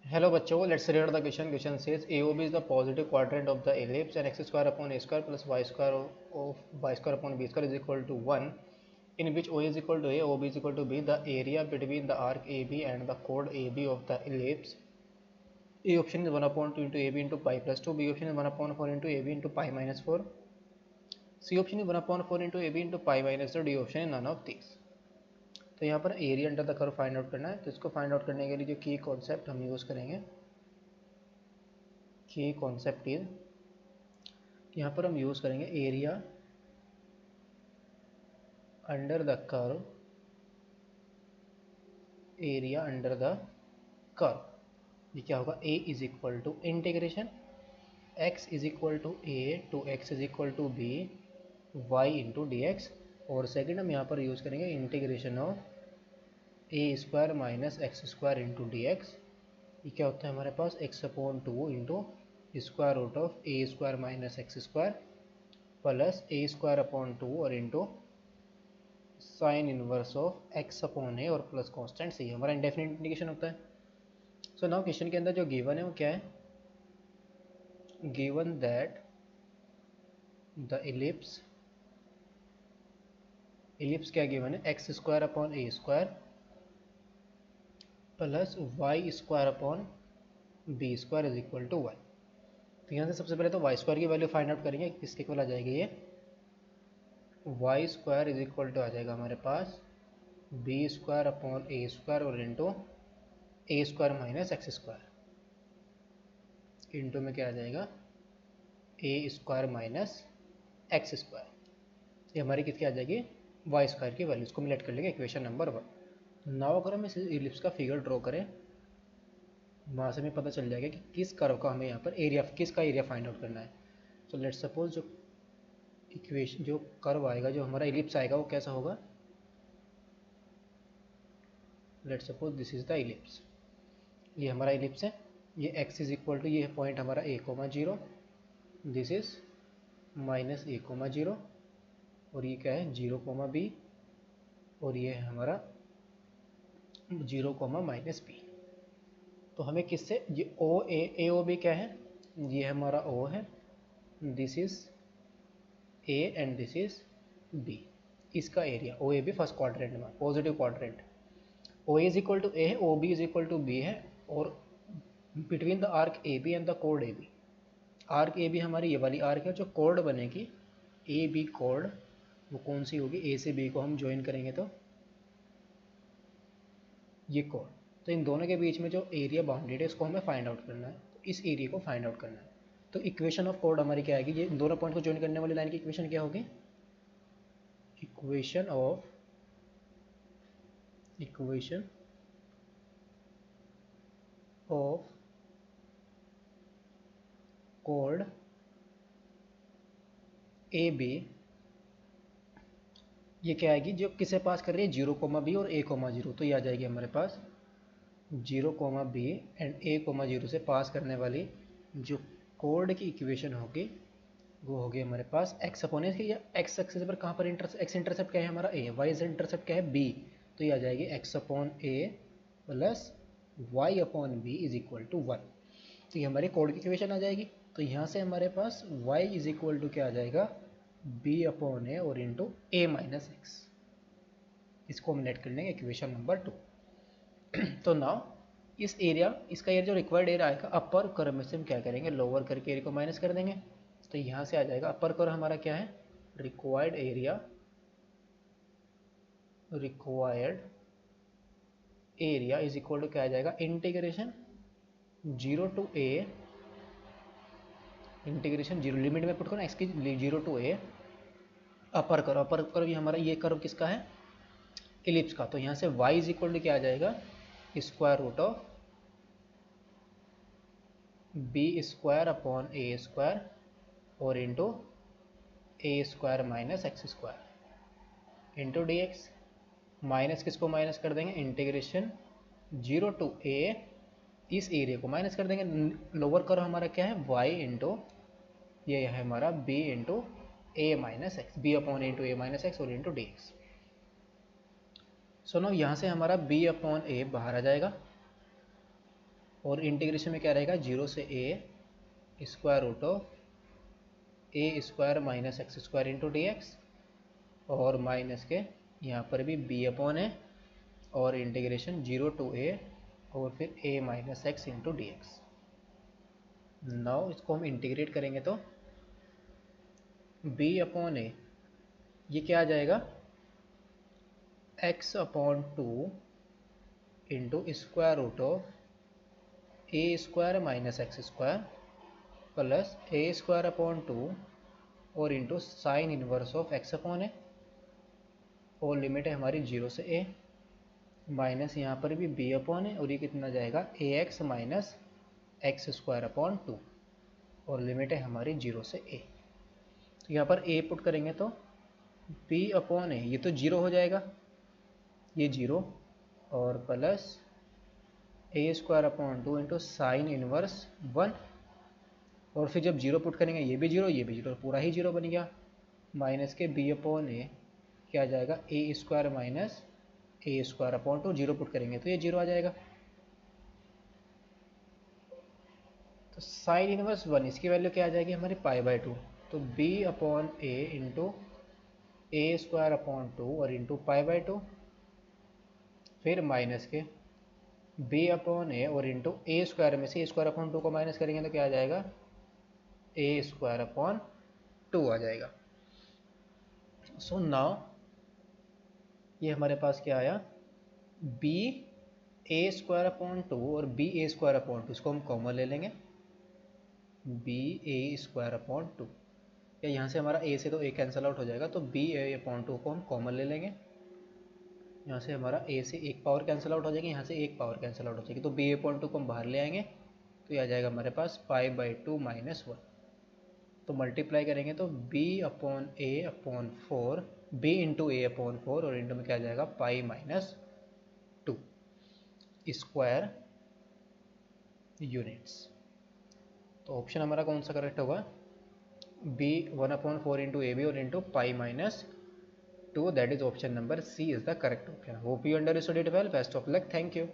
Hello बच्चों, let's read the question. Question says AOB is the positive quadrant of the ellipse and x square upon a square plus y square of y square upon b square is equal to 1, in which O is equal to A, OB is equal to B. The area between the arc AB and the chord AB of the ellipse. A option is 1 upon 2 into AB into pi plus 2. B option is 1 upon 4 into AB into pi minus 4. C option is 1 upon 4 into AB into pi minus 2. D option is none of these. तो यहाँ पर area under the curve find out करना है. तो इसको find out करने के लिए जो की कॉन्सेप्ट हम यूज़ करेंगे, की कॉन्सेप्ट इज, यहाँ पर हम यूज़ करेंगे area under the curve, area under the curve. ये क्या होगा? a is equal to integration x is equal to a to x is equal to b y into d x. और second हम यहाँ पर यूज़ करेंगे integration of a square minus x square into d x. ये क्या होता है हमारे पास? x upon 2 into square root of a square minus x square plus a square upon 2 और into sine inverse of x upon a और plus constant सी. हमारा indefinite integration होता है. सो नाउ क्वेश्चन के अंदर जो गिवन है वो क्या है? गिवन दैट द इलिप्स क्या गिवन है? X square upon a square plus y square upon b square is equal to 1. तो यहाँ से सबसे पहले तो वाई स्क्वायर की वैल्यू फाइंड आउट करेंगे. किसके इक्वल आ जाएगी? ये y square is equal to आ जाएगा हमारे पास b square upon a square और into a square minus x square into में क्या आ जाएगा? ए स्क्वायर माइनस एक्स स्क्वायर. ये हमारी किसकी आ जाएगी? वाई स्क्वायर की वैल्यू. इसको हम लेट कर लेंगे इक्वेशन नंबर 1. नाउ अगर हम इस इलिप्स का फिगर ड्रॉ करें, वहाँ से हमें पता चल जाएगा कि किस कर्व का हमें यहाँ पर एरिया, किसका एरिया फाइंड आउट करना है. तो लेट्स सपोज जो इक्वेशन, जो कर्व आएगा, जो हमारा इलिप्स आएगा, वो कैसा होगा? Let's suppose this is the ellipse. ये हमारा इलिप्स है. ये x इज इक्वल टू, ये पॉइंट हमारा a,0, this is minus a,0 और ये क्या है? 0,b और ये है हमारा 0, माइनस b. तो हमें किससे, ये ए ओ बी क्या है? ये हमारा o है, this is a and this is b. इसका area o a b first quadrant में, positive quadrant. O is equal to a है, o b is equal to b है, और between the arc a b and the कोड a b. Arc a b हमारी ये वाली arc है. जो कोड बनेगी ए बी कोड, वो कौन सी होगी? ए से बी को हम ज्वाइन करेंगे तो ये कोड. तो इन दोनों के बीच में जो एरिया बाउंडेड है, इसको हमें फाइंड आउट करना है. तो इस एरिया को फाइंड आउट करना है. तो इक्वेशन ऑफ कोड हमारी क्या आएगी? ये दोनों पॉइंट को ज्वाइन करने वाली लाइन की इक्वेशन क्या होगी? इक्वेशन ऑफ कोड ए बी, ये क्या आएगी? जो किसे पास कर रही है? 0,b और a,0. तो ये आ जाएगी हमारे पास 0,b एंड a,0 से पास करने वाली जो कोड की इक्वेशन होगी, वो होगी हमारे पास x अपॉन ए. या x एक्सिस पर कहाँ पर x इंटरसेप्ट क्या है हमारा? a. y इंटरसेप्ट क्या है? b. तो ये आ जाएगी x upon a plus y upon b is equal to 1. तो ये हमारी कोड की इक्वेशन आ जाएगी. तो यहाँ से हमारे पास y इज इक्वल टू क्या आ जाएगा? b अपॉन ए और इंटू a माइनस एक्स. इसको हम लेट कर लेंगे इक्वेशन नंबर 2. तो नाउ इस एरिया, इसका एरिया जो रिक्वायर्ड एरिया आएगा अपर कर्व में से हम क्या करेंगे? लोअर करके एरिया को माइनस कर देंगे. तो यहाँ से आ जाएगा अपर कर्व हमारा क्या है? Required area is equal to क्या आ जाएगा? Integration 0 to a, integration 0 limit में पुट करो x की 0 टू a अपर कर्व ये हमारा, ये कर्व किसका है? इलिप्स का. तो यहाँ से y इज इक्वल टू क्या आ जाएगा? Square root of b square upon a square और into a square minus x square into d x. Minus किसको माइनस कर देंगे? इंटीग्रेशन 0 टू a, इस एरिया को माइनस कर देंगे. लोअर कर्व हमारा क्या है? y इंटू, ये है हमारा b into a minus x, b upon a into a minus x और into d x. So no यहाँ से हमारा b अपॉन ए बाहर आ जाएगा और इंटीग्रेशन में क्या रहेगा, 0 से a square root of a square minus x square into d x, और माइनस के यहाँ पर भी b अपॉन है, और इंटीग्रेशन 0 टू a और फिर a minus x into d x. Now इसको हम इंटीग्रेट करेंगे तो b अपॉन ए, ये क्या आ जाएगा, x upon 2 into square root of a square minus x square plus a square upon 2 और into sine inverse of x upon a, और लिमिट है हमारी 0 से a, माइनस यहाँ पर भी b अपॉन है, और ये कितना जाएगा a x minus x square upon 2, और लिमिट है हमारी 0 से a। तो यहाँ पर a पुट करेंगे तो b अपॉन ए, ये तो 0 हो जाएगा, ये 0, और plus a square upon 2 into sine inverse 1, और फिर जब 0 पुट करेंगे ये भी 0, ये भी 0, पूरा ही 0 बन गया, माइनस के b अपॉन ए क्या आ जाएगा, ए स्क्वायर माइनस ए स्क्वायर अपॉन 2, 0 पुट करेंगे तो ये 0 आ जाएगा। तो साइन इनवर्स 1, इसकी वैल्यू क्या आ जाएगी हमारी π/2, तो b upon a into a square upon 2 और इंटू π/2, फिर माइनस के b अपॉन ए और इंटू ए स्क्वायर में से ए स्क्वायर अपॉन 2 को माइनस करेंगे तो क्या आ जाएगा, ए स्क्वायर अपॉन 2 आ जाएगा। सो नाउ ये हमारे पास क्या आया, b ए स्क्वायर अपॉन 2 और b ए स्क्वायर अपॉन 2, इसको हम कॉमन ले लेंगे, b ए स्क्वायर अपॉन 2, या यहाँ से हमारा a से तो a कैंसिल आउट हो जाएगा, तो b ए अपॉन 2 को हम कॉमन ले लेंगे, यहाँ से हमारा a से एक पावर कैंसिल आउट हो जाएगी, यहाँ से एक पावर कैंसिल आउट हो जाएगी, तो b ए अपॉन 2 को हम बाहर ले आएंगे, तो ये आ जाएगा हमारे पास π/2 माइनस 1। तो मल्टीप्लाई करेंगे तो b upon a upon 4, b into a upon 4, और इंटू में क्या आ जाएगा पाई माइनस 2 स्क्वायर यूनिट्स। तो ऑप्शन हमारा कौन सा करेक्ट होगा, b 1/4 इंटू ए बी और into pi minus 2, that is option number c is the correct option. Hope you understood it well, best of luck, thank you.